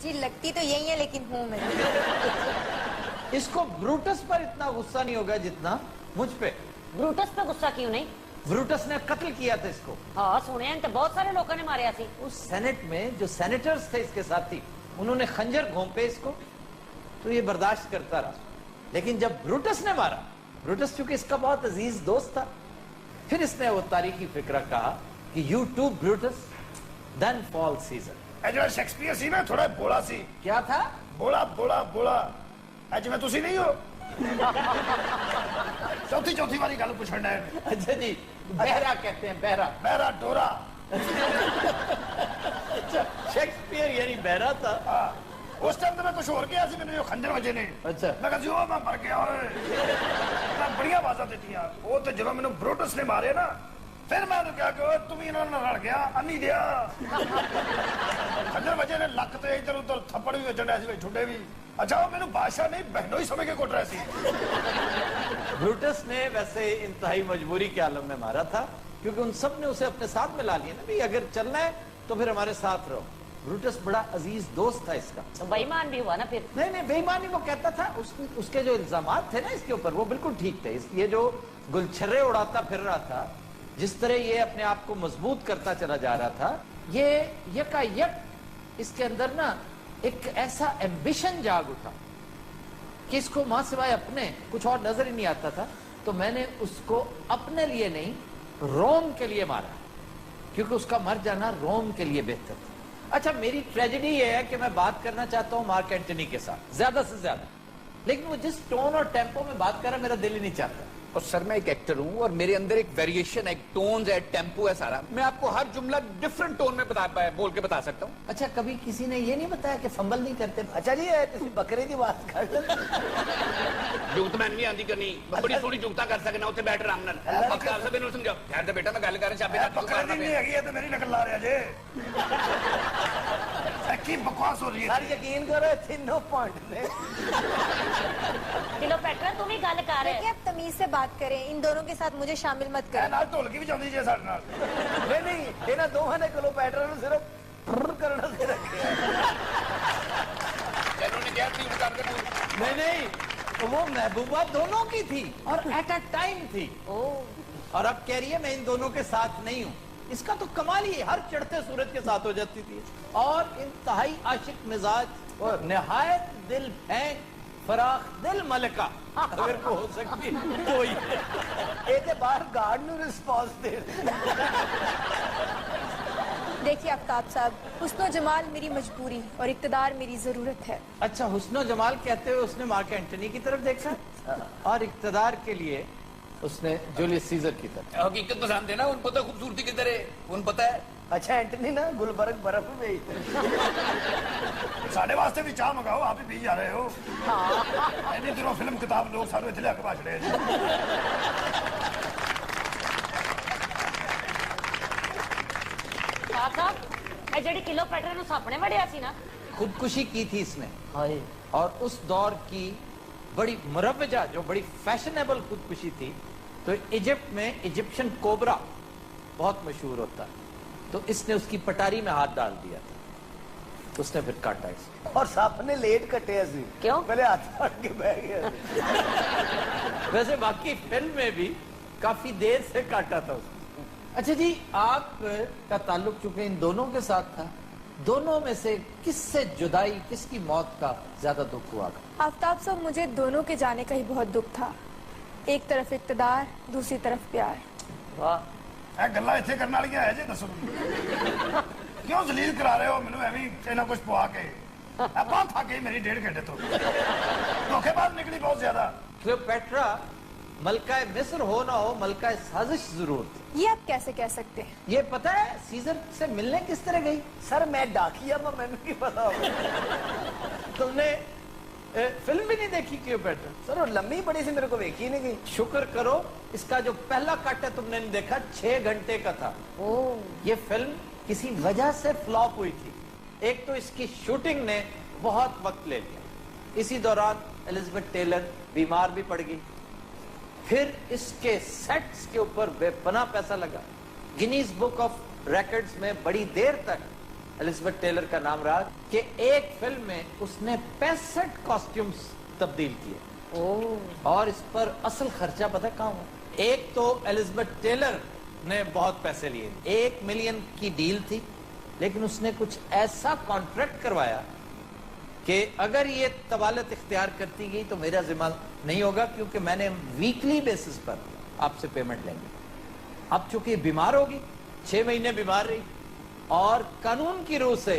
जी लगती तो यही है लेकिन हूँ मैं। इसको ब्रूटस पर इतना गुस्सा नहीं होगा जितना मुझ पे। ब्रूटस पे गुस्सा क्यों नहीं? ब्रूटस ने कत्ल किया था इसको। हाँ सुने हैं, तो बहुत सारे लोगों ने मारे सी। उस सेनेट में जो सेनेटर्स थे इसके साथी, उन्होंने खंजर घोंपे इसको, तो ये बर्दाश्त करता रहा। लेकिन जब ब्रूटस ने मारा, ब्रूटस चूंकि इसका बहुत अजीज दोस्त था, फिर इसने वो तारीखी फिक्रा कहा कि you too Brutus then fall Caesar. जो शेक्सपियर सी ना थोड़ा बोला सी। क्या था? बोला बोला बोला अज में तुसी नहीं हो। चौथी वाली गल पूछना है। अच्छा जी, बहरा कहते हैं, बहरा। बहरा डोरा। अच्छा, शेक्सपियर यानी बहरा था। हाँ, उस टाइम तो मैं कुछ और किया सी, मैंने जो खंजर वजे ने। अच्छा। मैं कहा जी ओ मैं मर गया। मैं बढ़िया आवाज़ां देतियां। वो तो जब मैंने ब्रूटस ने मारे ना, फिर मैं क्या कहो तुम इन्होंने रल गया अन्नी दिया। खंजर वजे ने लक ते इधर उधर थप्पड़ भी वजन ऐसे ठुडे भी। अच्छा वो मैंने बादशाह नहीं बहनों ही समझ के कुट रहा सी। ब्रूटस ने वैसे इंतहाई मजबूरी के आलम में मारा था, क्योंकि उन सब ने उसे अपने साथ में ला लिया ना, भाई अगर चलना है तो फिर हमारे साथ रहो। ब्रूटस बड़ा अजीज दोस्त था इसका। तो बेईमान भी हुआ ना फिर? नहीं बेईमानी वो कहता था। उसके जो इल्जामात थे ना इसके ऊपर, वो बिल्कुल ठीक थे। ये जो गुलछर्रे उड़ाता फिर रहा था, जिस तरह ये अपने आप को मजबूत करता चला जा रहा था, ये यकायक इसके अंदर ना एक ऐसा एम्बिशन जाग उठा कि इसको मां सिवाय अपने कुछ और नजर ही नहीं आता था। तो मैंने उसको अपने लिए नहीं, रोम के लिए मारा, क्योंकि उसका मर जाना रोम के लिए बेहतर था। अच्छा, मेरी ट्रेजेडी ये है कि मैं बात करना चाहता हूं मार्क एंटनी के साथ ज्यादा से ज्यादा, लेकिन वो जिस टोन और टेम्पो में बात कर रहा है, मेरा दिल ही नहीं चाहता। और सर मैं एक एक्टर हूँ और मेरे अंदर एक वेरिएशन है, एक टोन है, टेम्पो है सारा। मैं आपको हर जुमला डिफरेंट टोन में बोल के बता सकता हूँ। अच्छा, कभी किसी ने ये नहीं बताया कि फंबल नहीं करते? अच्छा जी, बकरे की बात कर जुगत मैं नहीं आंदी करनी, बड़ी थोड़ी जुगता कर सकना, उत्थे बैठ आराम नाल। बकरा सब इन्हों समझाओ। खैर बेटा मैं गल कर रहा चाबे बकरे नहीं हैगी तो मेरी नकल ला रहा जे। की बकवास हो रही है। सर यकीन करो, तीनों पॉइंट ने। क्लियोपेट्रा तुम ही गल कर रहे। देखिए आप तमीज से बात करें, इन दोनों के साथ मुझे शामिल मत करें। नाल ढोलकी भी जांदी जे साडे नाल। नहीं इन्हां दोहां ने क्लियोपेट्रा नूं सिर्फ करना से रखिया। इन्होंने क्या थी उतार के नहीं, वो महबूबा दोनों की थी और एट अ टाइम थी। और अब कह रही है मैं इन दोनों के साथ नहीं हूं। इसका तो कमाल ही हर चढ़ते सूरज के साथ हो जाती थी। और इंतहाई आशिक मिजाज और निहायत दिल फेंक फराख दिल मलका अगर को हो सकती तो ये बाहर गार्ड नु रिस्पॉन्स दे। देखिए आफ्ताब साहब, हुस्न जमाल मेरी मजबूरी और इक्तदार मेरी जरूरत है। अच्छा, हुस्न जमाल कहते हुए उसने मार्क एंटनी की तरफ देखा और इक्तदार के लिए उसने जूलियस सीजर की तरफ। हकीकत पसंद है ना, उन पता खूबसूरती किधर है, उन पता है। अच्छा एंटनी ना गुलबर्ग बर्फ में साढ़े वास्ते भी चाह मंगाओ, आप ही पी जा रहे हो। इन्नी दिनों फिल्म किताब लोग सारे इतने आके भाज रहे हैं। साहब जेडी क्लियोपेट्रा नु सापने वड़िया सी ना, खुदकुशी की थी इसने। और उस दौर की बड़ी मुरवजा, जो बड़ी फैशनेबल खुदकुशी थी, तो इजिप्ट में इजिप्शियन कोबरा बहुत मशहूर होता है, तो इसने उसकी पटारी में हाथ डाल दिया था, तो उसने फिर काटा इसे। और सांप ने लेट कटे ऐसे। क्यों? पहले हाथ फाड़ के बह गया। वैसे बाकी फिल्म में भी काफी देर से काटा था उसने। अच्छा जी, आपका ताल्लुक चूंकि इन दोनों के साथ था, दोनों में से किससे जुदाई, किसकी मौत का ज्यादा दुख हुआ? आफ्ताब साहब, मुझे दोनों के जाने का ही बहुत दुख था। एक तरफ इक्तदार, दूसरी तरफ प्यार। वाह, गल्लां इत्थे करने वालियां है जे दसो। क्यों जलील करा रहे हो मैनू एवं इन्ना कुछ पवा के? बहुत थक गई मेरी 1.5 घंटे तो। धोखेबाज निकली बहुत ज्यादा। क्लियोपेट्रा मलका मिस्र हो ना हो, मलका साजिश जरूर थी। ये आप कैसे कह सकते हैं? ये पता है सीजर से मिलने किस तरह गई? सर मैं डाकिया, मैंने नहीं पता। तुमने फिल्म भी नहीं देखी क्लियोपेट्रा? सर वो लंबी बड़ी सी, मेरे को देखी नहीं गई। शुक्र करो इसका जो पहला कट है तुमने नहीं देखा, 6 घंटे का था। ये फिल्म किसी वजह से फ्लॉप हुई थी। एक तो इसकी शूटिंग ने बहुत वक्त ले लिया, इसी दौरान एलिजाबेथ टेलर बीमार भी पड़ गई, फिर इसके सेट्स के ऊपर बेपनाह पैसा लगा। गिनीज बुक ऑफ रिकॉर्ड्स में बड़ी देर तक एलिजाबेथ टेलर का नाम रहा कि एक फिल्म में उसने 65 कॉस्ट्यूम्स तब्दील किए। और इस पर असल खर्चा पता है कहाँ हुआ? एक तो एलिजाबेथ टेलर ने बहुत पैसे लिए, 1 मिलियन की डील थी, लेकिन उसने कुछ ऐसा कॉन्ट्रैक्ट करवाया कि अगर ये तवालत इख्तियार करती गई तो मेरा जिम्मा नहीं होगा, क्योंकि मैंने वीकली बेसिस पर आपसे पेमेंट लेंगे। अब चूंकि ये बीमार होगी, 6 महीने बीमार रही, और कानून की रूह से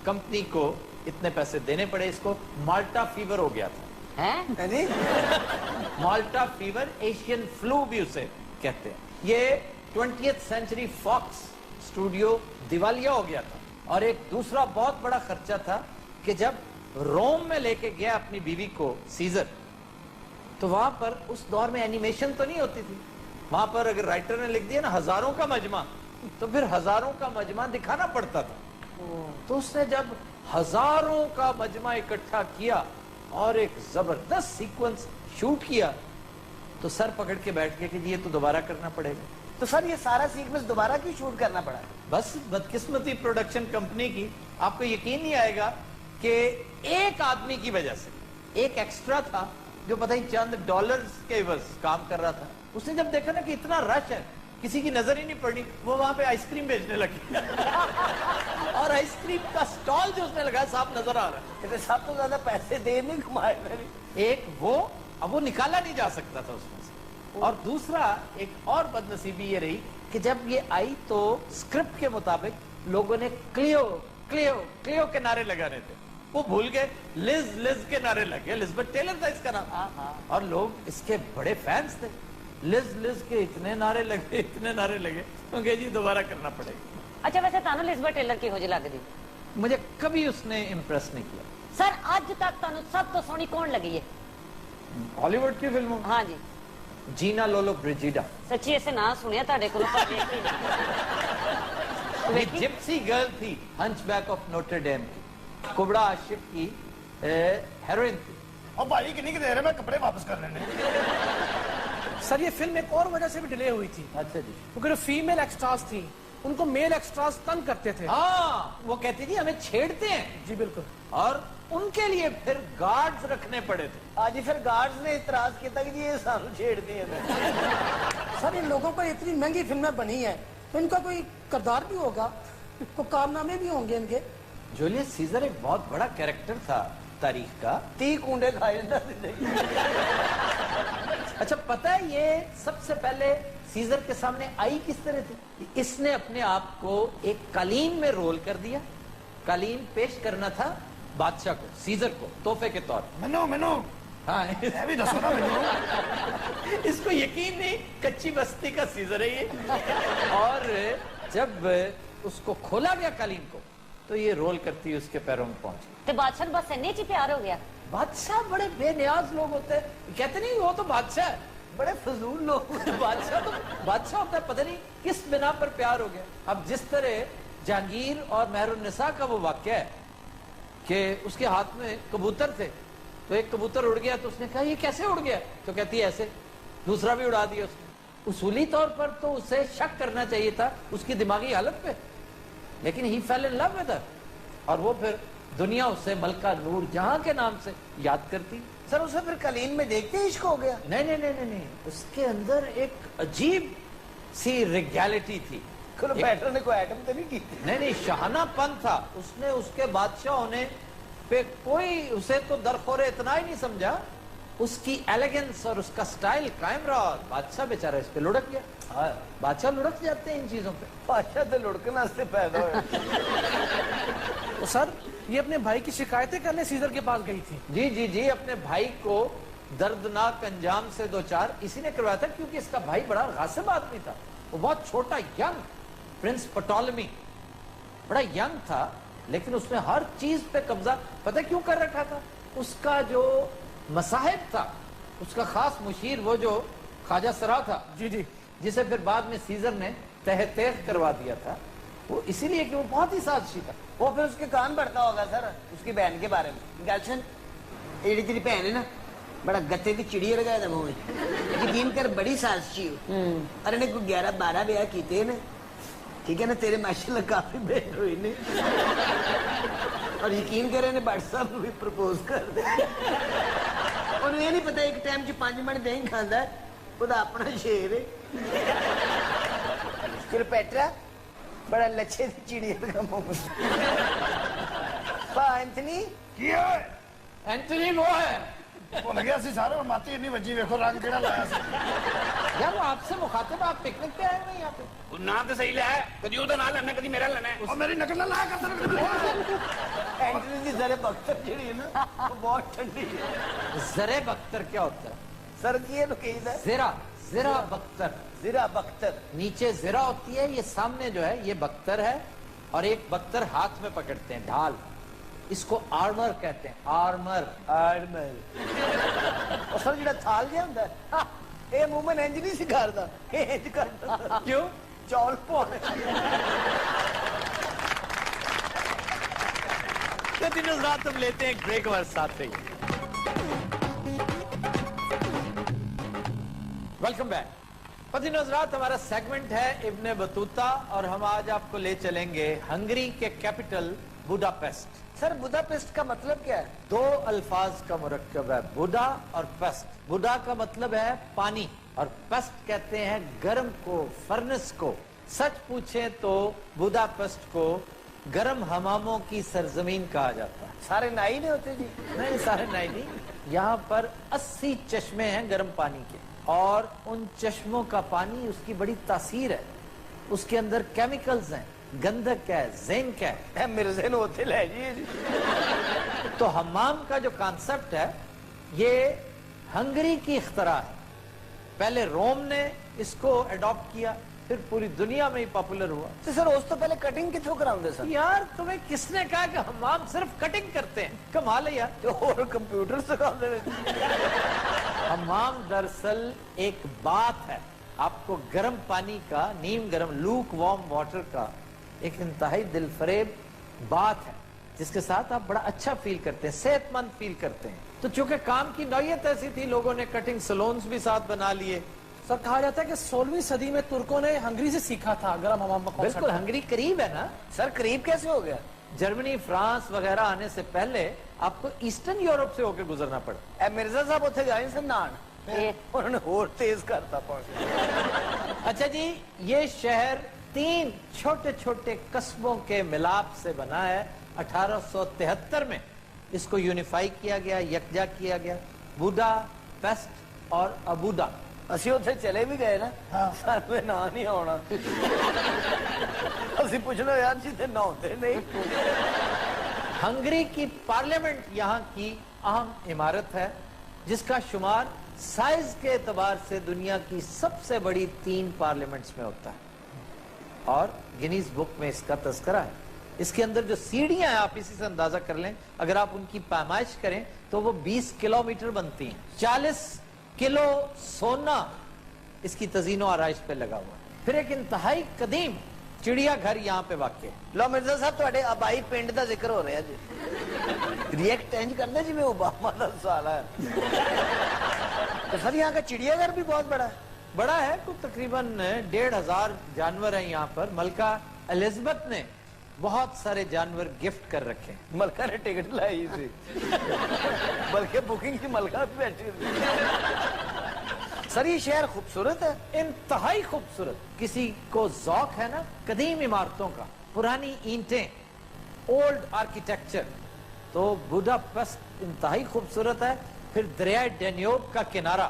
कंपनी को इतने पैसे देने पड़े। इसको माल्टा फीवर हो गया था। हैं? माल्टा फीवर, एशियन फ्लू भी उसे कहते हैं। ये 20th सेंचुरी फॉक्स स्टूडियो दिवालिया हो गया था। और एक दूसरा बहुत बड़ा खर्चा था कि जब रोम में लेके गया अपनी बीवी को सीजर, तो वहां पर उस दौर में एनिमेशन तो नहीं होती थी, वहां पर अगर राइटर ने लिख दिया ना हजारों का मजमा, तो फिर हजारों का मजमा दिखाना पड़ता था। तो उसने जब हजारों का मजमा इकट्ठा किया और एक जबरदस्त सीक्वेंस शूट किया, तो सर पकड़ के बैठ गए कि जी ये तो दोबारा करना पड़ेगा। तो सर ये सारा सीक्वेंस दोबारा क्यों शूट करना पड़ा? बस बदकिस्मती प्रोडक्शन कंपनी की। आपको यकीन नहीं आएगा कि एक आदमी की वजह से, एक एक्स्ट्रा था जो पता ही चंद डॉलर्स के बस काम कर रहा था, उसने जब देखा ना कि इतना रश है, किसी की नजर ही नहीं पड़ी, वो वहां पे आइसक्रीम बेचने लगी। और आइसक्रीम का स्टॉल जो उसने लगाया साफ नजर आ रहा है। साहब तो ज्यादा पैसे दे नहीं कमाए मैंने। एक वो, अब वो निकाला नहीं जा सकता था उसमें से। और दूसरा एक और बदनसीबी ये रही कि जब ये आई तो स्क्रिप्ट के मुताबिक लोगों ने क्लियो क्लियो क्लियो के नारे लगाने थे, वो भूल गए, लिज लिज के नारे लगे। एलिजाबेथ टेलर था इसका नाम, और लोग इसके बड़े फैंस थे। लिज लिज के इतने नारे लगे, इतने नारे लगे, क्योंकि जी दोबारा करना पड़ेगा। अच्छा वैसे तानू एलिजाबेथ टेलर की हो जी लगदी? मुझे कभी उसने इम्प्रेस नहीं किया। सर अज तक तानू सब तो सोहनी कौन लगी है हॉलीवुड की फिल्मों? हाँ जी। जीना लोलो ब्रिजिडा। सच्ची ऐसे ना सुनिया ताड़े को ये जिप्सी गर्ल थी, हंचबैक ऑफ नोटर डेम की, कुबड़ा आशिफ की हेरोइन थी। और भाई कितनी की देर है, मैं कपड़े वापस कर लेने। सर ये फिल्म एक और वजह से भी डिले हुई थी, अच्छा जी। क्योंकि जो फीमेल एक्स्ट्रास थी उनको मेल एक्स्ट्रास तंग करते थे। हाँ, वो कहती थी हमें छेड़ते हैं। जी बिल्कुल। और उनके लिए फिर गार्ड्स रखने पड़े थे। आज ही फिर गार्ड्स ने इतराज किया था कि जी ये सानू छेड़ते हैं। सर इन लोगों पर इतनी महंगी फिल्में बनी है तो इनका कोई किरदार भी होगा, कोई कारनामे भी होंगे इनके। जूलियस सीजर एक बहुत बड़ा कैरेक्टर था तारीख का। 30 कूंडे खाए ना। अच्छा पता है ये सबसे पहले सीजर के सामने आई किस तरह थी? इसने अपने आप को एक कालीन में रोल कर दिया। कालीन पेश करना था बादशाह को, सीजर को, तोहफे के तौर पर। मैनू हाँ मैं भी दसो ना मैनू। इसको यकीन नहीं, कच्ची बस्ती का सीजर है ये। और जब उसको खोला गया कालीन को, तो ये रोल करती उसके पैरों में पहुंची। ते बादशाह नूं बस इन्ने च ही प्यार हो गया। बादशाह बड़े बेनियाज लोग होते हैं, कहते नहीं वो तो बादशाह है, बड़े फजूल लोग। बादशाह तो बादशाह होता है, पता नहीं किस बिना पर प्यार हो गया। अब जिस तरह जहांगीर और मेहरुन्निसा का वो वाक्य है कि उसके हाथ में कबूतर थे, तो एक कबूतर उड़ गया, तो उसने कहा ये कैसे उड़ गया? तो कहती है ऐसे, दूसरा भी उड़ा दिया उसने। उसूली तौर पर तो उसे शक करना चाहिए था उसकी दिमागी हालत पे, लेकिन he fell in love with her, और वो फिर दुनिया उससे मलका नूर जहां के नाम से याद करती। सर उसे फिर कालीन में देखते ही इश्क हो गया? नहीं नहीं नहीं नहीं, उसके अंदर एक अजीब सी रिगैलिटी थी। पैटर्न ने कोई आइटम तो नहीं की? नहीं, शाहानापन था। उसने उसके बादशाह होने पे कोई उसे तो दरखोरे इतना ही नहीं समझा। उसकी एलिगेंस और उसका स्टाइल कायम रहा, और बादशाह बेचारा इस पे लुढ़क गया। हाँ, बादशाह लुढ़क जाते हैं इन चीजों पे। बादशाह तो लुढ़कना से पैदा हुआ। तो सर ये अपने भाई की शिकायतें करने सीजर के पास गई थी। जी जी जी, अपने भाई को दर्दनाक अंजाम से दो चार इसी ने करवाया था, क्योंकि इसका भाई बड़ा गासिब आदमी था। वो बहुत छोटा यंग प्रिंस पटोलमी, बड़ा यंग था, लेकिन उसने हर चीज पे कब्जा पता क्यों कर रखा था? उसका जो मसाहिब था, उसका खास मुशीर वो जो ख्वाजा सरा था, जी जी, जिसे फिर बाद में सीजर ने तहत करवा दिया था, वो इसीलिए कि वो बहुत ही साजिशी था। वो फिर उसके कान पड़ता होगा सर उसकी बहन के बारे में। गलशन ये तेरी बहन है ना, बड़ा गत्ते की चिड़िया लगाया था मुंह, यकीन कर बड़ी साजिशी हो। और इन्हें कोई 11-12 ब्याह किए ना, ٹھیک ہے نا تیرے ماشاءاللہ کافی بہتر ہوئی نے اور یقین کرے نے بٹ صاحب بھی پرپوز کر دے انہوں یہ نہیں پتا ایک ٹائم چ 5 منٹ دہی کھاندا ہے خدا اپنا شیر ہے پھر پیٹرا بڑا لچھے دی چڑیا کا منہ پا اینتھنی کی ہے اینٹنی وہ ہے بھول گیا سی سارے ماتی انی وجی ویکھو رنگ کیڑا لایا سی یار وہ آپ سے مخاطب آپ پکنک پہ آئے ہوئے یہاں پہ نام تو صحیح لیا ہے کدی وہ نام لینا کدی میرا لینا ہے اور میری نقل نہ لایا کرتے اینتھنی دی ذرے بختر جڑی ہے نا وہ بہت ٹھنڈی ہے زرے بختر کیا ہوتا ہے سر کی ہے کہیدا زرا بختر زرا بختر نیچے زرا ہوتی ہے یہ سامنے جو ہے یہ بختر ہے اور ایک بختر ہاتھ میں پکڑتے ہیں ڈھال اس کو آرمر کہتے ہیں آرمر اور سر جڑا تھال جہا ہوندا ہے اے مومن انج نہیں سکھاردا اے انج کردا کیوں چول پانے دن رات ہم لیتے ہیں ایک بریک اور ساتھ رہیے ویلکم بیک پتہ نظرات ہمارا سیگمنٹ ہے ابن بطوطہ اور ہم آج آپ کو لے چلیں گے ہنگری کے کیپٹل بوڈاپیسٹ سر بداپیسٹ کا مطلب کیا ہے 2 الفاظ کا مرکب ہے بوڈا اور پیسٹ بوڈا کا مطلب ہے پانی اور پیسٹ کہتے ہیں گرم کو فرنس کو سچ پوچھیں تو بوڈاپیسٹ کو گرم حماموں کی سرزمین کہا جاتا ہے سارے نائی نہیں ہوتے جی نہیں سارے نہیں یہاں پر 80 چشمے ہیں گرم پانی کے اور ان چشموں کا پانی اس کی بڑی تاثیر ہے اس کے اندر کیمیکلز ہیں گندھک ہے زنک ہے مرزے نو ہوتے لے جی تو حمام کا جو کانسیپٹ ہے یہ ہنگری کی اختراع ہے پہلے روم نے اس کو اڈاپٹ کیا پھر پوری دنیا میں ہی پاپولر ہوا تو سر اس تو پہلے کٹنگ کتوں کراؤں دے سر یار تمہیں کس نے کہا کہ حمام صرف کٹنگ کرتے ہیں کمال ہے یار جو اور کمپیوٹر سکھاؤں دے حمام دراصل ایک بات ہے آپ کو گرم پانی کا نیم گرم لوک وارم واٹر کا ایک انتہائی دل فریب بات ہے جس کے ساتھ آپ بڑا اچھا فیل کرتے ہیں صحت مند فیل کرتے ہیں تو چونکہ کام کی نوعیت ایسی تھی لوگوں نے کٹنگ سلونز بھی ساتھ بنا لیے سر کہا جاتا ہے کہ 16ویں صدی میں ترکوں نے ہنگری سے سیکھا تھا گرم حمام کا concept. بالکل ہنگری قریب ہے نا سر قریب کیسے ہو گیا جرمنی فرانس وغیرہ آنے سے پہلے آپ کو ایسٹرن یورپ سے ہو کے گزرنا پڑا اے مرزا صاحب اتنے گئے سر نان انہوں نے اور تیز کرتا پڑا اچھا جی یہ شہر 3 چھوٹے چھوٹے قصبوں کے ملاپ سے بنا ہے 1873 میں اس کو یونیفائی کیا گیا یکجا کیا گیا بوڈا پیسٹ اور ابوڈا اسی اتنے چلے بھی گئے نا سر میں نہ نہیں آنا اسی پوچھنا یار جیتے نہ ہوتے نہیں ہنگری کی پارلیمنٹ یہاں کی اہم عمارت ہے جس کا شمار سائز کے اعتبار سے دنیا کی سب سے بڑی 3 پارلیمنٹس میں ہوتا ہے اور گینیز بک میں اس کا تذکرہ ہے اس کے اندر جو سیڑھیاں ہیں آپ اسی سے اندازہ کر لیں اگر آپ ان کی پیمائش کریں تو وہ 20 کلومیٹر بنتی ہیں 40 کلو سونا اس کی تزئین و آرائش پہ لگا ہوا پھر ایک انتہائی قدیم چڑیا گھر یہاں پہ واقع ہے لو مرزا صاحب تواڈے آبائی پنڈ دا ذکر ہو رہا جی ریئیکٹ انج کرنا جی میں اوباما دا سالا ہے تو سر یہاں کا چڑیا گھر بھی بہت بڑا ہے بڑا ہے تو تقریباً 1,500 جانور ہیں یہاں پر ملکہ الزبتھ نے بہت سارے جانور گفٹ کر رکھے ہیں ملکہ نے ٹکٹ لائی تھی بلکہ بکنگ کی ملکہ بیٹھی تھی سر یہ شہر خوبصورت ہے انتہائی خوبصورت کسی کو ذوق ہے نا قدیم عمارتوں کا پرانی اینٹیں اولڈ آرکیٹیکچر تو بوڈاپیسٹ انتہائی خوبصورت ہے پھر دریائے ڈینیوب کا کنارہ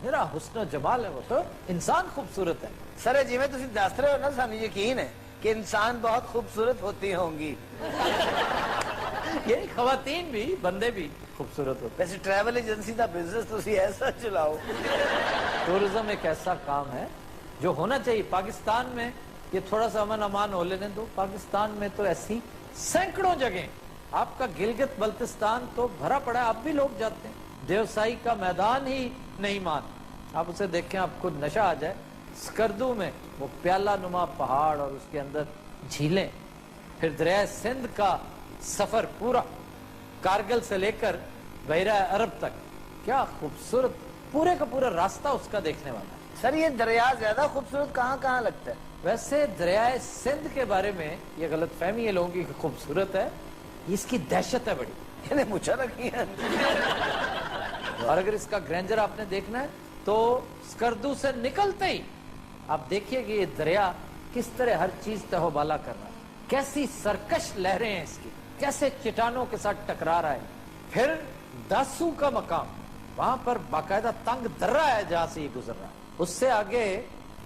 میرا حسن و جمال ہے وہ تو انسان خوبصورت ہے سر جی میں تسی دس رہے ہو نا سانو یقین ہے کہ انسان بہت خوبصورت ہوتی ہوں گی یہ خواتین بھی بندے بھی خوبصورت ہوتے ویسے ٹریول ایجنسی دا بزنس تسی ایسا چلاؤ ٹورزم ایک ایسا کام ہے جو ہونا چاہیے پاکستان میں یہ تھوڑا سا امن امان ہو لینے دو پاکستان میں تو ایسی سینکڑوں جگہیں آپ کا گلگت بلتستان تو بھرا پڑا ہے اب بھی لوگ جاتے ہیں دیوسائی کا میدان ہی نہیں مان آپ اسے دیکھیں آپ کو نشہ آ جائے سکردو میں وہ پیالہ نما پہاڑ اور اس کے اندر جھیلیں پھر دریائے سندھ کا سفر پورا کارگل سے لے کر بحیرہ عرب تک کیا خوبصورت پورے کا پورا راستہ اس کا دیکھنے والا سر یہ دریا زیادہ خوبصورت کہاں کہاں لگتا ہے वैसे दरियाए सिंध के बारे में ये गलत फहमी है लोगों की खूबसूरत है, इसकी दहशत है बड़ी। इन्हें मुझा रखी है। और अगर इसका ग्रैंडर आपने देखना है तो स्कर्दू से निकलते ही आप देखिए कि ये दरिया किस तरह हर चीज तहोबाला कर रहा है, कैसी सरकश लहरें हैं इसकी, कैसे चट्टानों के साथ टकरा रहा है। फिर दासू का मकाम, वहां पर बाकायदा तंग दर्रा है जहां से ये गुजर रहा है। उससे आगे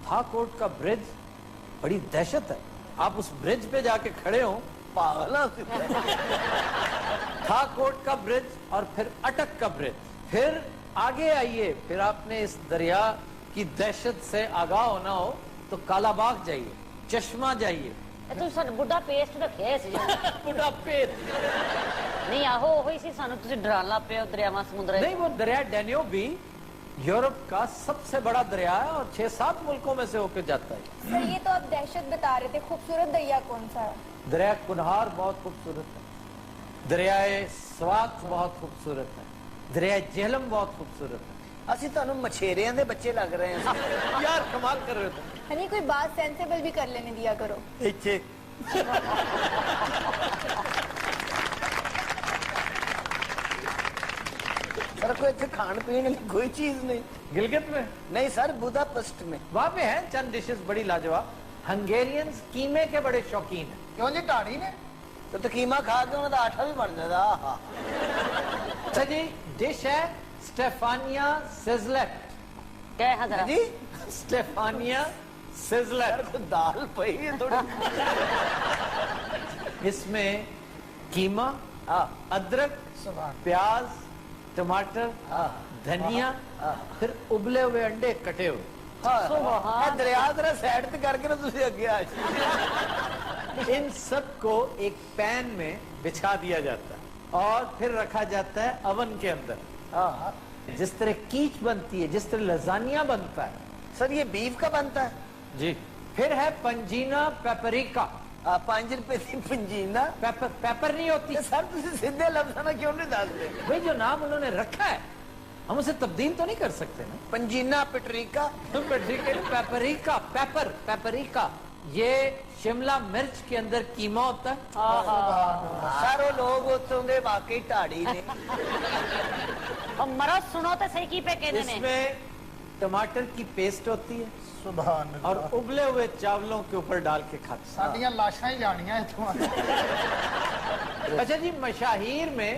थाकोट का ब्रिज, बड़ी दहशत है। आप उस ब्रिज पे जाके खड़े हो, पागल थाकोट का ब्रिज और फिर अटक का ब्रिज। फिर आगे आइए, फिर आपने इस दरिया की दहशत से आगाह होना हो तो कालाबाग जाइए, चश्मा जाइए। ਤੂੰ ਸਾਨੂੰ ਬੁੱਢਾ ਪੇਸਟ ਰੱਖਿਆ ਸੀ बुढ़ापे ਨਹੀਂ ਆਹੋ ਉਹੀ ਸੀ ਸਾਨੂੰ ਤੁਸੀਂ ਡਰਾਉਣ ਲੱਗ ਪਏ ਹੋ ਦਰਿਆਵਾਂ ਸਮੁੰਦਰਾਂ नहीं, वो दरिया डैन्यूब भी यूरोप का सबसे बड़ा दरिया है और 6-7 मुल्कों में से होकर जाता है। सर ये तो आप दहशत बता रहे थे, खूबसूरत दरिया कौन सा है? दरिया कुनहार बहुत खूबसूरत है, दरियाए स्वात बहुत खूबसूरत है, दरिया झेलम बहुत खूबसूरत है। ਅਸੀਂ ਤੁਹਾਨੂੰ ਮਛੇਰਿਆਂ ਦੇ ਬੱਚੇ ਲੱਗ ਰਹੇ ਹਾਂ। यार कमाल कर रहे हो तुम। हनी कोई बात सेंसेबल भी कर लेने दिया करो। ਇੱਥੇ सर कोई इतने खान पीने की कोई चीज नहीं। गिलगित में नहीं सर, बुदापेस्ट में। वहां पे हैं चंद डिशेस बड़ी लाजवाब। हंगेरियंस कीमे के बड़े शौकीन हैं। क्यों जी ढाड़ी ने तो कीमा खा के उन्होंने आटा भी बन जाता। आहा अच्छा जी, डिश है स्टेफानिया सिज़लेट। ਕਹਿ ਹਾਂ ਜ਼ਰਾ जी स्टेफानिया सिज़लेट। तो दाल पई है थोड़ी। इसमें कीमा, हाँ अदरक, प्याज, टमाटर, धनिया, फिर उबले हुए अंडे कटे हुए। हाँ दरिया जरा साइड पे करके ना तुझे आगे आ इन सब को एक पैन में बिछा दिया जाता है और फिर रखा जाता है अवन के अंदर। हाँ जिस तरह कीच बनती है, जिस तरह लजानिया बनता है। सर ये बीफ का बनता है। जी। फिर है पंजीना पेपरिका। 5 रुपए की पंजीना। पेपर नहीं होती सर तुझे सीधे लफ्ज़ ना क्यों नहीं दसते? भाई, जो नाम उन्होंने रखा है हम उसे तब्दील तो नहीं कर सकते ना। पंजीना पेटरिका। पेपरिका, पेपरिका ये शिमला मिर्च के अंदर कीमा होता है। सर वो लोग होते होंगे वाकई ढाड़ी ने। ਉਹ ਮਰੋ ਸੁਣੋ ਤਾਂ ਸਹੀ ਕੀ ਪੇ ਕਹਿੰਦੇ ਨੇ इसमें टमाटर की पेस्ट होती है ਸੁਭਾਨ और उबले हुए चावलों के ऊपर डाल के खाते हैं। ਸਾਡੀਆਂ ਲਾਸ਼ਾਂ ਹੀ ਜਾਣੀਆਂ ਇੱਥੋਂ। अच्छा जी, मशाहीर में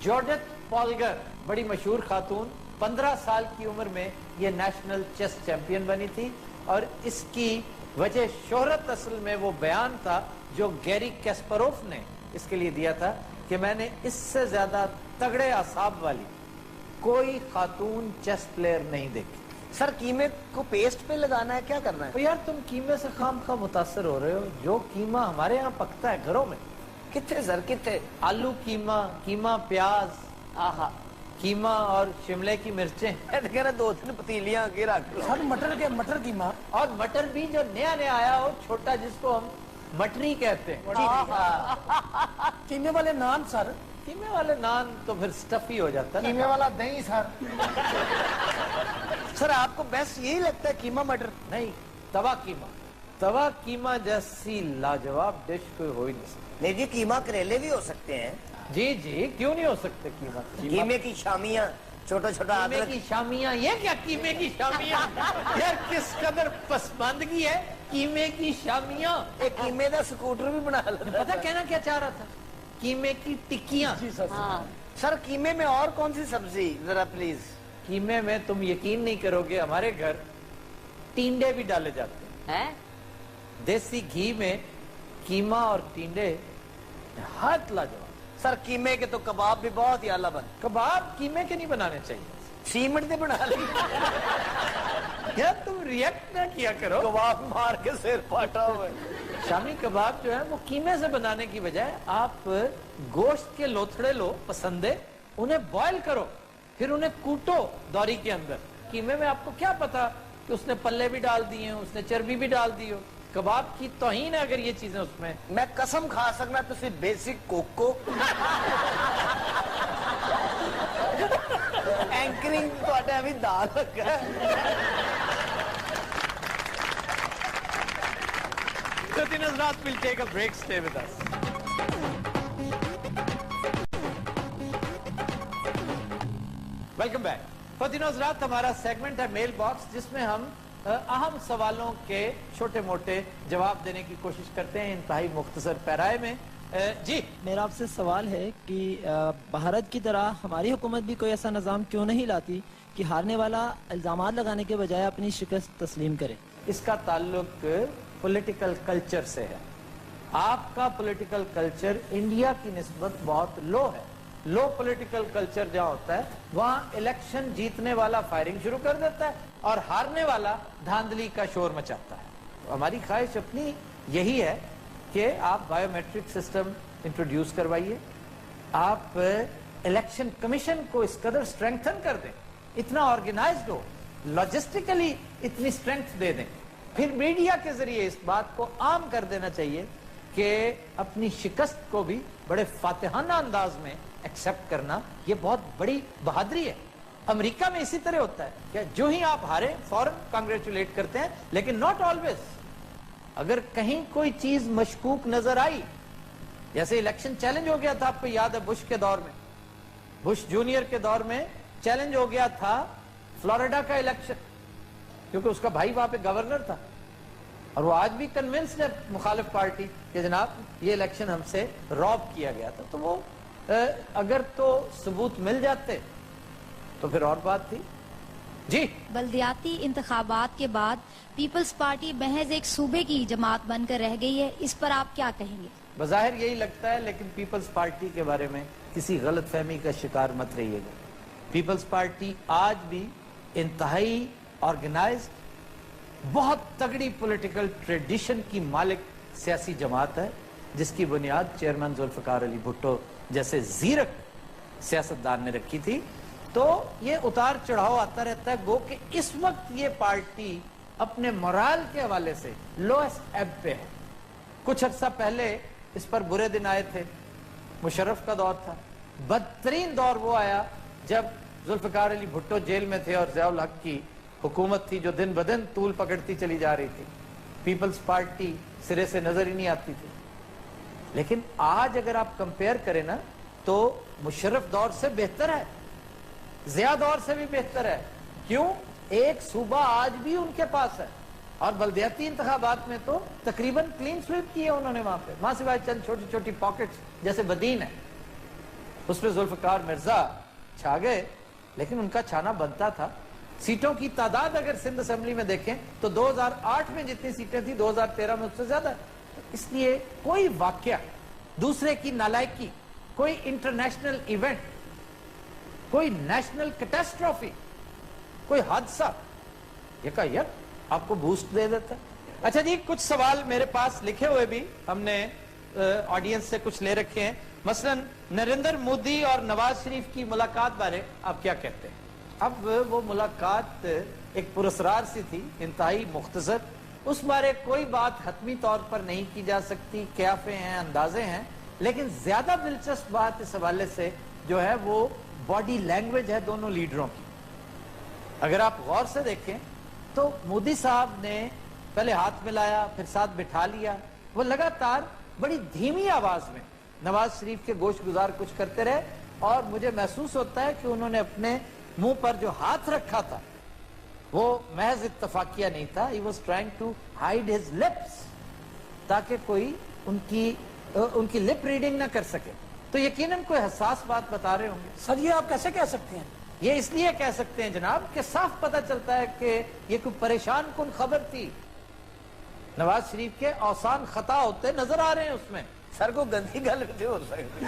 जॉर्जेट पॉलगर, बड़ी मशहूर खातून, 15 साल की उम्र में ये नेशनल चेस चैंपियन बनी थी और इसकी वजह शोहरत असल में वो बयान था जो गैरी कैस्परोफ ने इसके लिए दिया था कि मैंने इससे ज्यादा तगड़े आसाब वाली कोई खातून चेस प्लेयर नहीं देखी। सर कीमे को पेस्ट पे लगाना है, क्या करना है? तो यार तुम कीमे से खाम खा मुतासर हो रहे हो। जो कीमा हमारे यहाँ पकता है घरों में, कितने सर कितने? आलू कीमा, कीमा प्याज, आहा, कीमा और शिमले की मिर्चें मैं तो कह रहा 2-3 पतीलियां आगे रख लो। सर मटर कीमा और मटर भी जो नया नया आया हो, छोटा, जिसको हम मटरी कहते हैं। कीमे वाले नान सर। कीमे वाले नान तो फिर स्टफी हो जाता है ना। ਕੀਮੇ ਵਾਲਾ ਦਹੀਂ ਸਰ। सर आपको बेस्ट यही लगता है कीमा मटर? नहीं, तवा कीमा। तवा कीमा जैसी लाजवाब डिश कोई हो ही नहीं सकती। नहीं जी कीमा करेले भी हो सकते हैं। जी जी, क्यों नहीं हो सकते कीमा? कीमे की शामियां, छोटा छोटा कीमे अदरक। की शामियां, ये क्या कीमे की शामियां? यार किस कदर पसमानदगी है कीमे की शामियां। एक कीमे का स्कूटर भी बना लेता। पता कहना क्या चाह रहा था? कीमे की टिक्कियां। ਹਾਂ सर कीमे में और कौन सी सब्जी जरा प्लीज? कीमे में तुम यकीन नहीं करोगे, हमारे घर टींडे भी डाले जाते हैं। ਹੈ देसी घी में कीमा और टींडे हाथ लाजवाब। सर कीमे के तो कबाब भी बहुत ही आला बन। कबाब कीमे के नहीं बनाने चाहिए। सीमेंट से बना ली। यार तुम रिएक्ट ना किया करो। कबाब मार के सिर फाटा हुआ है। शामी कबाब जो है वो कीमे से बनाने की बजाय आप गोश्त के लोथड़े लो, पसंदे, उन्हें बॉयल करो, फिर उन्हें कूटो दौरी के अंदर। कीमे में आपको क्या पता कि उसने पल्ले भी डाल दिए हो, उसने चर्बी भी डाल दी हो। कबाब की तौहीन है अगर ये चीजें उसमें। मैं कसम खा सकना तुसी बेसिक कोको एंकरिंग ਤੁਹਾਡਾ ਵੀ ਦਾਲ ਲੱਗਾ। Khotin Hazrat will take a break. Stay with us. Welcome back. Khotin Hazrat हमारा सेगमेंट है मेल बॉक्स, जिसमें हम अहम सवालों के छोटे मोटे जवाब देने की कोशिश करते हैं इंतहाई मुख्तसर पैराए में। जी मेरा आपसे सवाल है कि भारत की तरह हमारी हुकूमत भी कोई ऐसा निज़ाम क्यों नहीं लाती कि हारने वाला इल्ज़ामात लगाने के बजाय अपनी शिकस्त तस्लीम करे। इसका ताल्लुक पॉलिटिकल कल्चर से है। आपका पॉलिटिकल कल्चर इंडिया की निस्बत बहुत लो है। लो पॉलिटिकल कल्चर जहाँ होता है वहाँ इलेक्शन जीतने वाला फायरिंग शुरू कर देता है और हारने वाला धांधली का शोर मचाता है। तो हमारी ख्वाहिश अपनी यही है कि आप बायोमेट्रिक सिस्टम इंट्रोड्यूस करवाइए, आप इलेक्शन कमीशन को इस कदर स्ट्रेंथन कर दें, इतना ऑर्गेनाइज्ड हो, लॉजिस्टिकली इतनी स्ट्रेंथ दे दें, फिर मीडिया के जरिए इस बात को आम कर देना चाहिए कि अपनी शिकस्त को भी बड़े फातिहाना अंदाज में एक्सेप्ट करना ये बहुत बड़ी बहादुरी है। अमेरिका में इसी तरह होता है कि जो ही आप हारे फौरन कांग्रेचुलेट करते हैं, लेकिन नॉट ऑलवेज। अगर कहीं कोई चीज मशकूक नजर आई, जैसे इलेक्शन चैलेंज हो गया था, आपको याद है बुश के दौर में, बुश जूनियर के दौर में चैलेंज हो गया था फ्लोरिडा का इलेक्शन, क्योंकि उसका भाई वहां पे गवर्नर था और वो आज भी कन्विंस्ड है मुखालिफ पार्टी कि जनाब ये इलेक्शन हमसे रॉब किया गया था। तो वो अगर तो सबूत मिल जाते तो फिर और बात थी। जी बल्दियाती इंतखाबात के बाद पीपल्स पार्टी महज एक सूबे की जमात बनकर रह गई है, इस पर आप क्या कहेंगे? बज़ाहिर यही लगता है, लेकिन पीपल्स पार्टी के बारे में किसी गलत फहमी का शिकार मत रहिएगा। पीपल्स पार्टी आज भी इंतहाई ऑर्गेनाइज्ड, बहुत तगड़ी पॉलिटिकल ट्रेडिशन की मालिक सियासी जमात है, जिसकी बुनियाद चेयरमैन जुल्फिकार अली भुट्टो जैसे जीरक सियासतदान ने रखी थी। तो ये उतार चढ़ाव आता रहता है। गो कि इस वक्त ये पार्टी अपने मोराल के हवाले से लोएस्ट एब पे है। कुछ अर्सा पहले इस पर बुरे दिन आए थे, मुशर्रफ का दौर था। बदतरीन दौर वो आया जब जुल्फिकार अली भुट्टो जेल में थे और ज़ियाउल हक की हुकूमत थी जो दिन ब दिन तूल पकड़ती चली जा रही थी। पीपल्स पार्टी सिरे से नजर ही नहीं आती थी। लेकिन आज अगर आप कंपेयर करें ना, तो मुशर्रफ दौर से बेहतर है, ज़िया दौर से भी बेहतर है। क्यों? एक सूबा आज भी उनके पास है और बल्दियाती इंतखाबात में तो तकरीबन क्लीन स्वीप किए उन्होंने वहां सिवाय चंद छोटी छोटी पॉकेट्स जैसे बदीन है, उसमें जुल्फिकार मिर्जा छा गए, लेकिन उनका छाना बनता था। सीटों की तादाद अगर सिंध असेंबली में देखें तो 2008 में जितनी सीटें थी 2013 में उससे ज्यादा। इसलिए कोई वाकया, दूसरे की नालायकी, कोई इंटरनेशनल इवेंट, कोई नेशनल कैटास्ट्रोफी, कोई हादसा, ये का यार आपको बूस्ट दे देता है। अच्छा जी, कुछ सवाल मेरे पास लिखे हुए भी हमने ऑडियंस से कुछ ले रखे हैं। मसलन नरेंद्र मोदी और नवाज शरीफ की मुलाकात बारे आप क्या कहते हैं? अब वो मुलाकात एक पुरस्कार सी थी, इंतहाई मुख्तसर, उस बारे कोई बात हतमी तौर पर नहीं की जा सकती, क्याफे हैं, अंदाजे हैं। लेकिन ज्यादा दिलचस्प बात इस हवाले से जो है वो बॉडी लैंग्वेज है दोनों लीडरों की। अगर आप गौर से देखें तो मोदी साहब ने पहले हाथ मिलाया, फिर साथ बिठा लिया, वो लगातार बड़ी धीमी आवाज में नवाज शरीफ के गोश गुजार कुछ करते रहे और मुझे महसूस होता है कि उन्होंने अपने मुंह पर जो हाथ रखा था वो महज इत्तफाकिया नहीं था। He was trying to hide his lips ताकि कोई उनकी लिप रीडिंग ना कर सके। तो यकीनन कोई हसास बात बता रहे होंगे। सर ये आप कैसे कह सकते हैं? ये इसलिए कह सकते हैं जनाब कि साफ पता चलता है कि ये कोई परेशान कुन खबर थी। नवाज शरीफ के औसान खता होते नजर आ रहे हैं उसमें। सर को गंदी गल हो सकती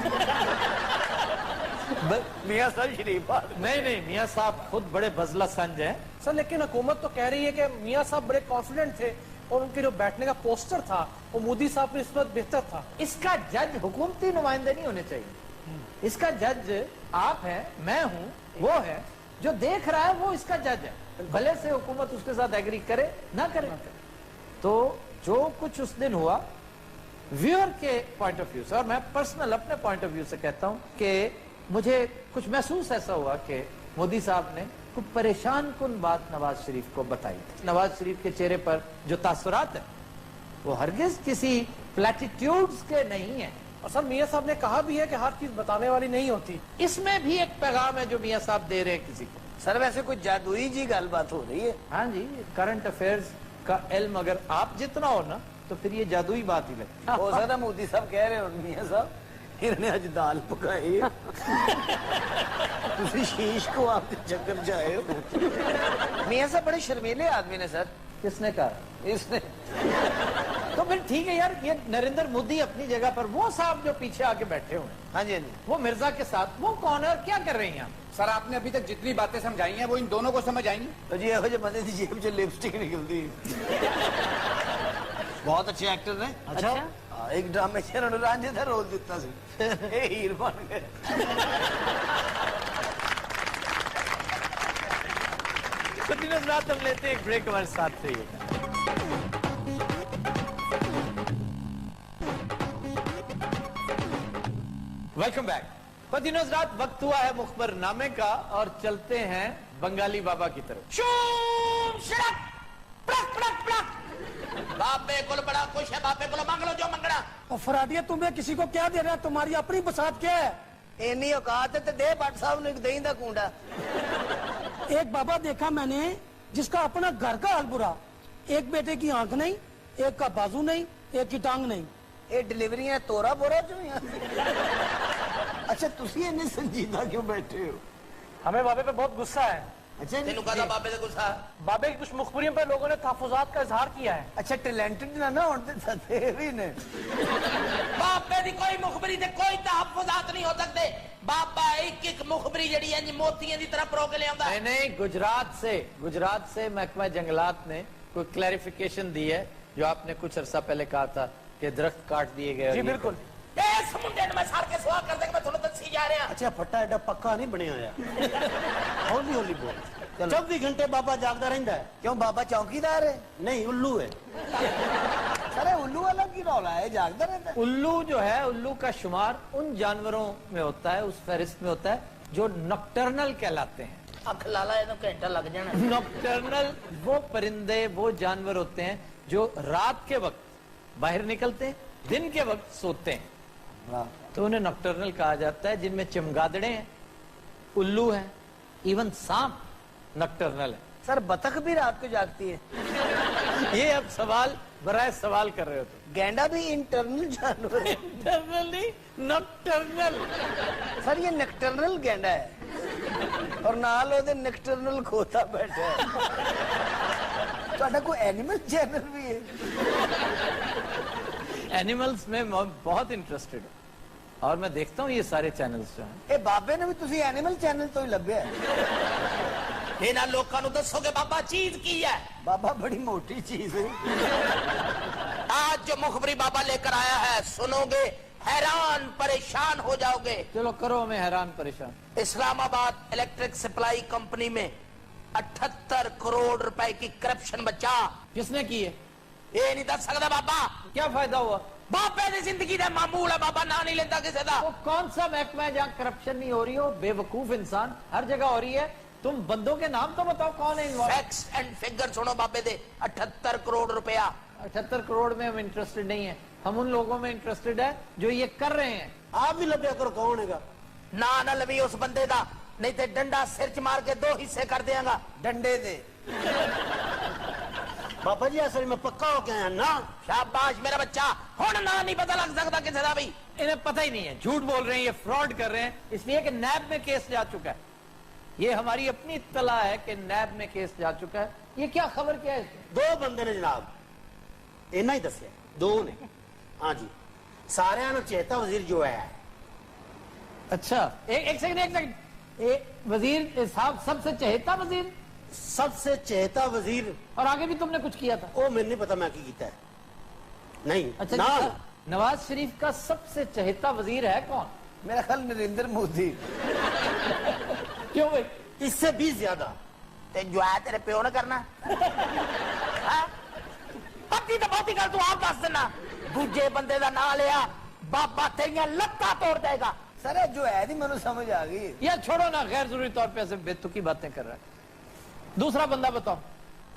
मियां साहब शरीफ नहीं, मियां साहब खुद बड़े बजला संज हैं। सर लेकिन हुकूमत तो कह रही है कि मियां साहब बड़े कॉन्फिडेंट थे और उनके जो बैठने का पोस्टर था वो मोदी साहब की निस्बत बेहतर था। इसका जज हुकूमती नुमाइंदे नहीं होने चाहिए। इसका जज आप हैं, मैं हूं, वो है जो देख रहा है, वो इसका जज है। भले से हुकूमत उसके साथ एग्री करे ना करे। तो जो कुछ उस दिन हुआ व्यूअर के पॉइंट ऑफ व्यू से, और मैं पर्सनल अपने पॉइंट ऑफ व्यू से कहता हूं कि मुझे कुछ महसूस ऐसा हुआ कि मोदी साहब ने कुछ परेशान कुन बात नवाज शरीफ को बताई थी। नवाज शरीफ के चेहरे पर जो तासुरात है وہ ہرگز کسی پلیٹیٹیوڈز کے نہیں ہیں. اور سر میاں صاحب نے کہا بھی ہے کہ ہر چیز بتانے والی نہیں ہوتی. اس میں بھی ایک پیغام ہے جو میاں صاحب دے رہے ہیں کسی کو. سر ویسے کوئی جادوئی جی گل بات ہو رہی ہے. ہاں جی, کرنٹ افیئرز کا علم اگر آپ جتنا ہو نا تو پھر یہ جادوئی بات ہی لگتی ہے. ہو سکتا مودی صاحب کہہ رہے ہو میاں صاحب انہوں نے اج دال پکائی تسی شیش کو آپ کے چکر جائے ہو. میاں صاحب بڑے شرمیلے آدمی نے سر. کس نے کہا؟ اس نے. تو پھر ٹھیک ہے یار, یہ نریندر مودی اپنی جگہ پر, وہ صاحب جو پیچھے آ کے بیٹھے ہوئے ہیں, ہاں جی ہاں جی, وہ مرزا کے ساتھ, وہ کون ہے اور کیا کر رہی ہیں آپ؟ سر آپ نے ابھی تک جتنی باتیں سمجھائی ہیں وہ ان دونوں کو سمجھ آئیں گی؟ تو جی یہو جہ بندے دی جیب چ لپسٹک نکلتی ہے. بہت اچھے ایکٹر ہیں. اچھا ایک ڈرامے چ انہوں نے رانجھے کا رول دیتا سی, ہیر بن گئے. رات ہم لیتے ہیں ایک بریک, ہمارے ساتھ رہیے. Welcome back. پتینو حضرات, وقت ہوا ہے مخبر نامے کا اور چلتے ہیں بنگالی بابا کی طرف. باپے کو بڑا خوش ہے, باپے کو مانگ لو جو منگنا. اور فراڈیا تمہیں کسی کو کیا دے رہا ہے, تمہاری اپنی بساط کیا ہے؟ اینی اوقات ہے تو دے بٹ صاحب نے دہی دا کونڈا. ایک بابا دیکھا میں نے جس کا اپنا گھر کا حال برا, ایک بیٹے کی آنکھ نہیں, ایک کا بازو نہیں, ایک کی ٹانگ نہیں. یہ ڈلیوریاں تورا بورا جو ہیں. اچھا تسی اتنے سنجیدہ کیوں بیٹھے ہو؟ ہمیں بابے پہ بہت غصہ ہے. اچھا تینوں کہا بابے سے غصہ. بابے کی کچھ مخبریوں پہ لوگوں نے تحفظات کا اظہار کیا ہے. اچھا ٹیلنٹڈ نہ ہوتے تھے بھی نے. بابے دی کوئی مخبری تے کوئی تحفظات نہیں ہو سکتے. بابا ایک مخبری جڑی ہے موتیاں دی طرح پرو کے لے آندا. نہیں, گجرات سے محکمہ جنگلات نے کوئی کلیریفیکیشن دی ہے جو آپ نے کچھ عرصہ پہلے کہا تھا کہ درخت کاٹ دیے گئے. جی بالکل. اس منڈے میں سار کے سوا کر دے کہ میں تھوڑا دسی جا رہا. اچھا پھٹا ایڈا پکا نہیں بنیا ہوا, ہولی ہولی بول. 24 گھنٹے بابا جاگتا رہتا ہے. کیوں بابا چوکیدار ہے؟ نہیں, الو ہے. ارے الو والا کی رولا ہے, جاگتا رہتا ہے. الو جو ہے, الو کا شمار ان جانوروں میں ہوتا ہے, اس فہرست میں ہوتا ہے جو نکٹرنل کہلاتے ہیں. اکھ لالا ہے تو گھنٹہ لگ جانا. نکٹرنل وہ پرندے, وہ جانور ہوتے ہیں جو رات کے وقت باہر نکلتے ہیں, دن کے وقت سوتے ہیں, تو انہیں نکٹرنل کہا جاتا ہے. جن میں چمگادڑے ہیں, الو ہیں, ایون سانپ نکٹرنل ہے. سر بطخ بھی رات کو جاگتی ہے. یہ اب سوال برائے سوال کر رہے ہوتے. گینڈا بھی انٹرنل جانور ہے. انٹرنل نہیں, نکٹرنل. سر یہ نیکٹرنل گینڈا ہے اور نال وہ نیکٹرنل کھوتا بیٹھا ہے. تو کوئی اینیمل چینل بھی ہے؟ اینیملز میں بہت انٹرسٹڈ ہوں اور میں دیکھتا ہوں یہ سارے چینلز جو ہیں. اے بابے نے بھی تسی اینیمل چینل تو ہی لبیا ہے. اینا لوکاں نو دسو کہ بابا چیز کی ہے. بابا بڑی موٹی چیز ہے. آج جو مخبری بابا لے کر آیا ہے سنو گے حیران پریشان ہو جاؤ گے. چلو کرو ہمیں حیران پریشان. اسلام آباد الیکٹرک سپلائی کمپنی میں 78 کروڑ روپے کی کرپشن بچا. کس نے کی ہے یہ نہیں دس سکتا بابا. کیا فائدہ ہوا؟ باپے دی زندگی دا معمول ہے بابا, نہ نہیں لیتا کسی دا. وہ کون سا محکمہ ہے جہاں کرپشن نہیں ہو رہی ہو؟ بے وقوف انسان, ہر جگہ ہو رہی ہے. تم بندوں کے نام تو بتاؤ کون ہے انوالو. فیکٹس اینڈ فگر سنو بابے دے. 78 کروڑ روپیہ. 78 کروڑ میں ہم انٹرسٹڈ نہیں ہیں, ہم ان لوگوں میں انٹرسٹڈ ہے جو یہ کر رہے ہیں. آپ بھی لبیا کرو کون ہے گا. نہ لوی اس بندے دا, نہیں تے ڈنڈا سر چ مار کے 2 حصے کر دیاں گا ڈنڈے دے. بابا جی اصل میں پکا ہو کے آیا نا. شاباش میرا بچہ, ہن نہ نہیں پتہ لگ سکتا کسی دا بھی. انہیں پتہ ہی نہیں ہے, جھوٹ بول رہے ہیں, یہ فراڈ کر رہے ہیں, اس لیے کہ نیب میں کیس جا چکا ہے. یہ ہماری اپنی اطلاع ہے کہ نیب میں کیس جا چکا ہے. یہ کیا خبر کیا ہے؟ 2 بندے نے جناب, اینا ہی دسیا 2 نے. ہاں جی, سارے چہتا وزیر جو ہے. اچھا ایک سیکنڈ, وزیر صاحب سب سے چہتا وزیر, سب سے چہتا وزیر. اور آگے بھی تم نے کچھ کیا تھا؟ وہ مجھے نہیں پتا میں کی کیتا ہے. نہیں. اچھا نواز شریف کا سب سے چہتا وزیر ہے کون؟ میرا خیال نریندر مودی. کیوں بھائی؟ اس سے بھی زیادہ. تے جو ہے تیرے پیو نہ کرنا. پتی تو بہت ہی گل تو آپ دس دینا. دوجے بندے دا نام لیا, بابا تیریاں لتاں توڑ دے گا. سر جو ہے نہیں مجھے سمجھ آ گئی. یا چھوڑو نا, غیر ضروری طور پہ ایسے بے تکی باتیں کر رہا ہے. دوسرا بندہ بتاؤ.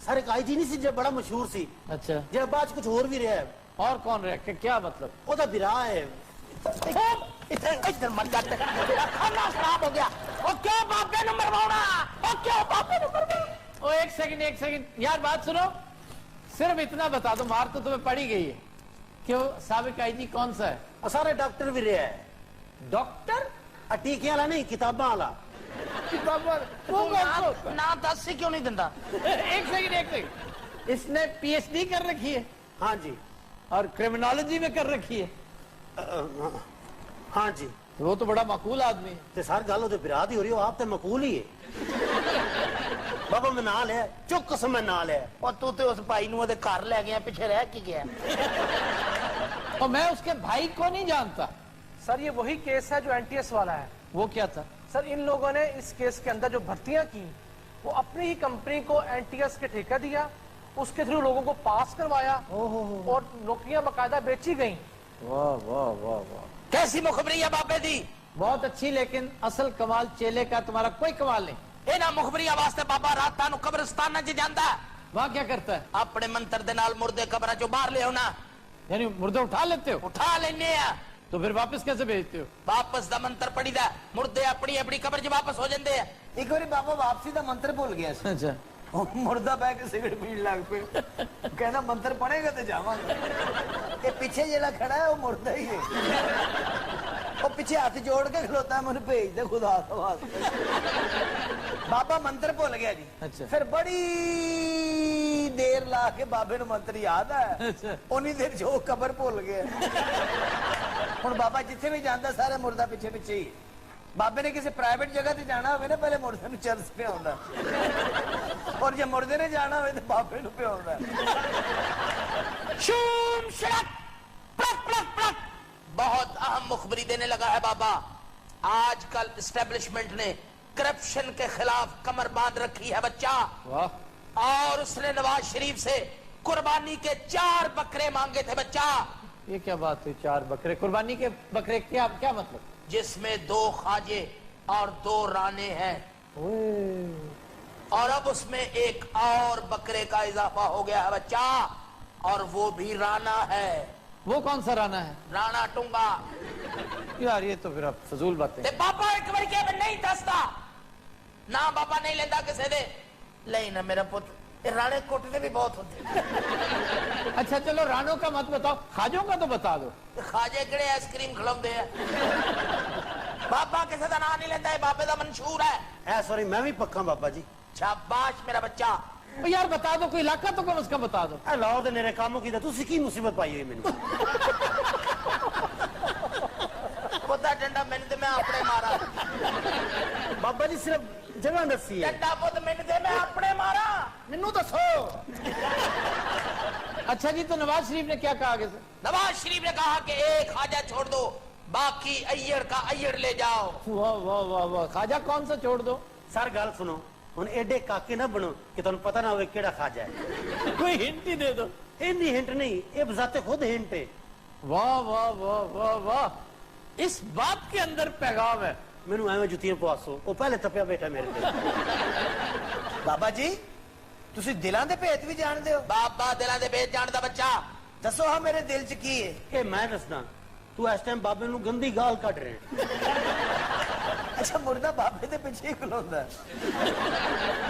سر ایک آئی جی نہیں سی جو بڑا مشہور سی اچھا جو بعد کچھ اور بھی رہا ہے اور کون رہ کے کیا مطلب وہ تو برا ہے ادھر مت جاتے میرا کھانا خراب ہو گیا وہ کیوں بابے نے مروانا وہ کیوں بابے نے مروانا ایک سیکنڈ یار بات سنو صرف اتنا بتا دو مار تو تمہیں پڑی گئی ہے کہ وہ سابق آئی جی کون سا ہے سارے ڈاکٹر بھی رہا ہے ڈاکٹر ٹیکے والا نہیں کتاباں والا نہ دس سے کیوں نہیں دندا ایک سیکنڈ اس نے پی ایچ ڈی کر رکھی ہے ہاں جی اور کرمنالوجی میں کر رکھی ہے ہاں جی وہ تو بڑا معقول آدمی ہے تے سر گل تو برا دی ہو رہی ہو آپ تے مقبول ہی ہے بابا میں نہ لیا چک قسم میں نہ لیا اور تو تے اس بھائی نو دے گھر لے گیا پیچھے رہ کے گیا اور میں اس کے بھائی کو نہیں جانتا سر یہ وہی کیس ہے جو این ٹی ایس والا ہے. وہ کیا تھا سر ان لوگوں نے اس کیس کے اندر جو بھرتیاں کی وہ اپنی ہی کمپنی کو این ٹی ایس کے ٹھیکہ دیا, اس کے تھرو لوگوں کو پاس کروایا اور نوکریاں باقاعدہ بیچی گئیں. واہ واہ واہ واہ کیسی مخبری ہے بابے دی؟ بہت اچھی, لیکن اصل کمال چیلے کا تمہارا کوئی کمال نہیں. اے نا مخبری واسطے بابا رات تانو قبرستان نہ جاندا ہے. وہاں کیا کرتا ہے؟ اپنے منتر دے نال مردے قبراں چوں باہر لے آنا. یعنی مردے اٹھا لیتے ہو؟ اٹھا لینے ہیں. تو پھر واپس کیسے بھیجتے ہو؟ واپس دا منتر پڑی دا مردے اپنی اپنی قبر چ واپس ہو جاندے ہیں. ایک بار بابا واپسی دا منتر بھول گیا سی. اچھا مردہ بہ کے سگریٹ پین لگ پے, کہنا منتر پڑھے گا تو جاواں گا. یہ پیچھے جڑا کھڑا ہے وہ مردہ ہی ہے, وہ پیچھے ہاتھ جوڑ کے کھلوتا ہے, مجھے بھیج دے خدا واسطے. بابا منتر بھول گیا جی. اچھا. پھر بڑی دیر لا کے بابے نو منتر یاد ہے, اونی دیر جو قبر بھول گیا. ہن بابا جتھے بھی جاندا سارے مردہ پیچھے پیچھے ہی. بابے نے کسی پرائیویٹ جگہ تے جانا ہوئے نا پہلے مردے نو چرس پہ آندا, اور جب مردے نے جانا ہوئے تو بابے نو پہ آندا. شوم شڑک پڑک پڑک پڑک. بہت اہم مخبری دینے لگا ہے بابا. آج کل اسٹیبلشمنٹ نے کرپشن کے خلاف کمر باندھ رکھی ہے بچہ. واہ. اور اس نے نواز شریف سے قربانی کے 4 بکرے مانگے تھے بچہ. یہ کیا بات ہے؟ 4 بکرے قربانی کے بکرے کیا مطلب؟ جس میں 2 خواجے اور 2 رانے ہیں, اور اب اس میں ایک اور بکرے کا اضافہ ہو گیا ہے بچہ, اور وہ بھی رانا ہے. وہ کون سا رانا ہے؟ رانا ٹنگا. یار یہ تو پھر اب فضول باتیں. تے بابا ایک بار کہ میں نہیں دستا نہ, بابا نہیں لینا کسے دے. نہیں نا میرا پتر, رانے کوٹنے بھی بہت ہوتے. اچھا چلو رانوں کا مت بتاؤ, خواجوں کا تو بتا دو. خواجے کڑے آئس کریم کھلوندے ہیں. بابا کسے دا نام نہیں لیتا ہے, بابے دا منشور ہے. اے سوری میں بھی پکا بابا جی. شاباش میرا بچہ. یار بتا دو, کوئی علاقہ تو کم از کم بتا دو. اے لاؤ دے میرے کاموں کی تسی کی مصیبت پائی ہوئی مینوں. خدا ڈنڈا میں نے میں اپنے مارا. بابا جی صرف جگہ دسی ہے. ڈنڈا پوت میں نے میں اپنے مارا. مینوں دسو. اچھا جی, تو نواز شریف نے کیا کہا آگے سے؟ نواز شریف نے کہا کہ ایک خواجہ چھوڑ دو, باقی ایڑ کا ایڑ لے جاؤ. واہ واہ واہ واہ. خواجہ کون سا چھوڑ دو؟ سر گل سنو, ہن ایڈے کاکے نہ بنو کہ تانوں پتہ نہ ہوئے کیڑا خواجہ ہے. کوئی ہنٹ ہی دے دو. اینی ہنٹ نہیں, یہ بذات خود ہنٹ ہے. واہ واہ واہ واہ واہ, اس بات کے اندر پیغام ہے. مینوں ایویں جتیاں پواسو, وہ پہلے تپیا بیٹھا میرے تے. بابا جی تسی دلاں دے بھیت بھی جان دے ہو؟ بابا دلاں دے بھیت جاندا بچہ. دسو ہاں میرے دل چ کی ہے. اے میں دسنا, تو اس ٹائم بابے نو گندی گال کٹ رہے. اچھا مردہ بابے دے پیچھے ہی کھلوندا ہے.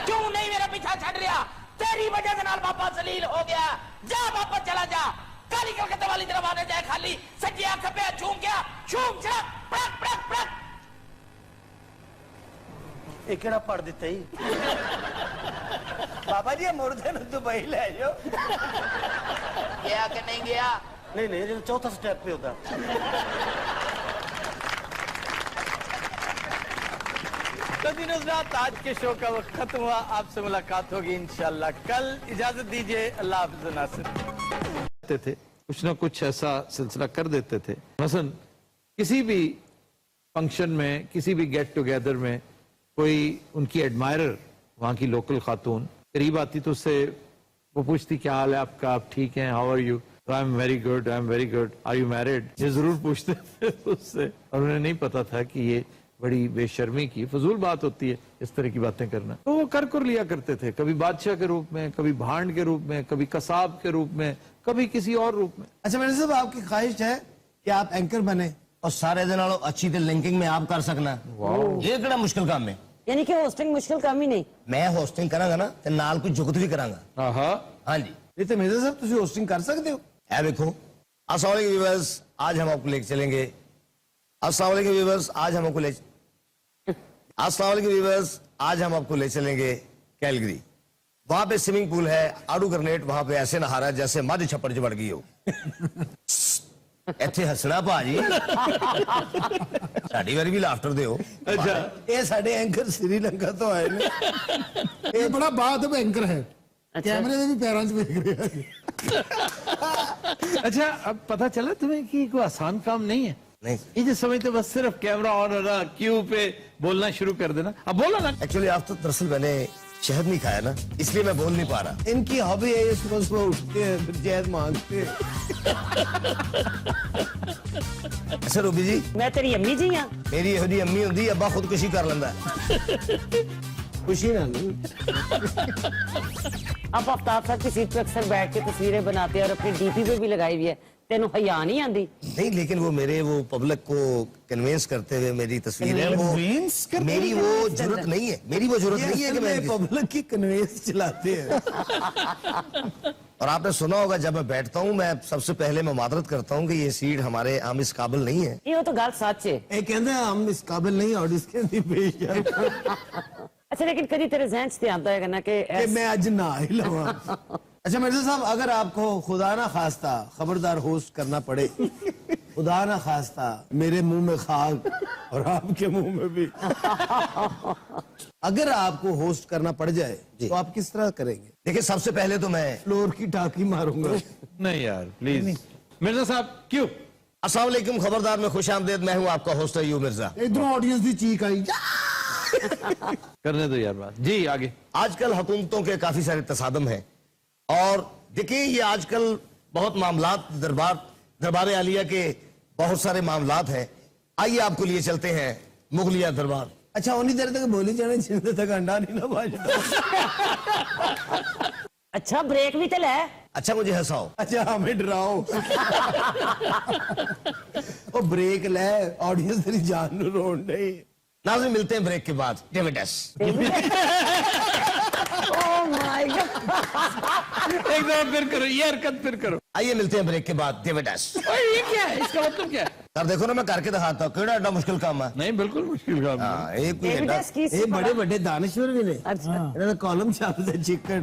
کیوں نہیں میرا پیچھا چھڈ رہا؟ تیری وجہ سے نال بابا ذلیل ہو گیا. جا بابا چلا جا, کالی کلکتہ والی طرف آنے جائے خالی. سجے آ کھپے چھوم گیا, چھوم چھڑا پڑک پڑک پڑک. یہ کیڑا پڑھ دیتا ہی. بابا جی مردے نو دبئی لے جاؤ. گیا کہ نہیں گیا؟ نہیں نہیں, چوتھا سٹیپ پہ ہوتا. تو دن حضرات, آج کے شو کا وقت ختم ہوا. آپ سے ملاقات ہوگی انشاءاللہ کل. اجازت دیجیے, اللہ حافظ. ناصر تھے کچھ نہ کچھ ایسا سلسلہ کر دیتے تھے. مثلا کسی بھی فنکشن میں, کسی بھی گیٹ ٹوگیدر میں کوئی ان کی ایڈمائرر, وہاں کی لوکل خاتون قریب آتی تو اس سے وہ پوچھتی کیا حال ہے آپ کا, آپ ٹھیک ہیں, how are you? I am very good, I am very good. Are you married? یہ ضرور پوچھتے تھے اس سے, اور انہیں نہیں پتا تھا کہ یہ बड़ी बेशर्मी की, फजूल बात होती है इस तरह की बातें करना। तो वो कर लिया करते थे, कभी बादशाह के रूप में, कभी भांड के रूप में, कभी कसाब के रूप में, कभी किसी और रूप में। अच्छा मेरे साहब, आपकी ख्वाहिश है कि आप एंकर बने और सारे दिन अच्छी लिंकिंग में आप कर सकना, ये कितना मुश्किल काम है। यानी कि होस्टिंग मुश्किल काम ही नहीं। मैं होस्टिंग करांगा ना ते नाल कोई जुगत भी करांगा। हाँ जी, ये तो मेरे साहब तुम होस्टिंग कर सकते हो। ऐ देखो, अस्सलाम वालेकुम व्यूअर्स, आज हम आपको लेके चलेंगे। अस्सलाम वालेकुम व्यूअर्स, आज हम आपको आज हम आपको ले चलेंगे कैलगरी। वहां पे स्विमिंग पूल है, आड़ू ग्रेनेड वहां पे ऐसे नहा रहा है जैसे मध छप्पड़ च वड़ गई हो। ਇੱਥੇ ਹੱਸਣਾ ਭਾਜੀ, ਸਾਡੀ ਵਾਰੀ ਵੀ ਲਾਫਟਰ ਦਿਓ। ਅੱਛਾ, ਇਹ ਸਾਡੇ ਐਂਕਰ ਸ਼੍ਰੀਲੰਕਾ ਤੋਂ ਆਏ ਨੇ, ਇਹ ਬੜਾ ਬਾਅਦ ਐਂਕਰ ਹੈ, ਕੈਮਰੇ ਦੇ ਵੀ ਪੈਰਾਂ 'ਚ ਵੇਖ ਰਿਹਾ ਹੈ। अच्छा, अब पता चला तुम्हें कि कोई आसान काम नहीं है। नहीं, ये जो समझते बस सिर्फ कैमरा ऑन होना, क्यू पे बोलना शुरू कर देना। अब बोलो ना। एक्चुअली आप तो दरअसल मैंने शहद नहीं खाया ना, इसलिए मैं बोल नहीं पा रहा। इनकी हॉबी है ये सुबह सुबह उठते हैं फिर जहद मांगते हैं। अच्छा रूबी जी, मैं तेरी अम्मी जी हाँ। मेरी यहूदी अम्मी होंदी, अब्बा खुदकुशी कर लेंदा। खुशी ना नहीं। आप आफ्ताब साहब की सीट पे अक्सर बैठ के तस्वीरें बनाते हैं और अपनी डीपी पे भी लगाई हुई है, तेनू हया नहीं आंदी? नहीं, लेकिन वो मेरे वो पब्लिक को कन्वेंस करते हुए मेरी तस्वीरें, वो मेरी वो जरूरत नहीं है, मेरी वो जरूरत नहीं है कि मैं पब्लिक की कन्वेंस चलाते हैं। और आपने सुना होगा, जब मैं बैठता हूँ मैं सबसे पहले मैं मादरत करता हूँ कि ये सीट हमारे हम इस काबिल नहीं है। ये तो गल सच है। कहते हैं हम इस काबिल नहीं और इसके पेश। अच्छा, लेकिन कभी तेरे ज़हन से आता है ना कि मैं आज ना ही लगा। अच्छा मिर्जा साहब, अगर आपको खुदा ना खास्ता खबरदार होस्ट करना पड़े, खुदा ना खास्ता मेरे मुंह में खाक और आपके मुंह में भी, अगर आपको होस्ट करना पड़ जाए तो आप किस तरह करेंगे? देखिए, सबसे पहले तो मैं फ्लोर की टाकी मारूंगा। नहीं यार, प्लीज। मिर्जा साहब, क्यों? अस्सलाम वालेकुम, खबरदार में खुश आमदेद, मैं हूँ आपका होस्ट अय्यूब मिर्जा। इधरों ऑडियंस की चीख आई। करने दो यार बात जी, आगे। आजकल हुकूमतों के काफी सारे तसादम हैं और देखिए, ये आजकल बहुत मामलात दरबार आलिया के बहुत सारे मामलात हैं। आइए आपको लिए चलते हैं मुगलिया दरबार। अच्छा, उन्हीं देर तक बोली जाने जितने तक अंडा नहीं ना बाजता। अच्छा, ब्रेक भी तो ले। अच्छा, मुझे हंसाओ। अच्छा, हमें डराओ। ओ ब्रेक ले, ऑडियंस तेरी जान रोन नहीं। नाज़रीन, मिलते हैं ब्रेक के बाद। डेविडस। ओह माय गॉड, एक दफा फिर करो ये हरकत, फिर करो। आइए मिलते हैं ब्रेक के बाद। डेविडस। ये क्या है? इसका मतलब क्या है? सर देखो ना, मैं करके दिखाता हूँ, केड़ा एडा मुश्किल काम है। नहीं, बिल्कुल मुश्किल काम है। हाँ, एक कोई डेविडस की ये बड़े बड़े दानश्वर भी ने। अच्छा। इन्होंने कॉलम छापते चिकन।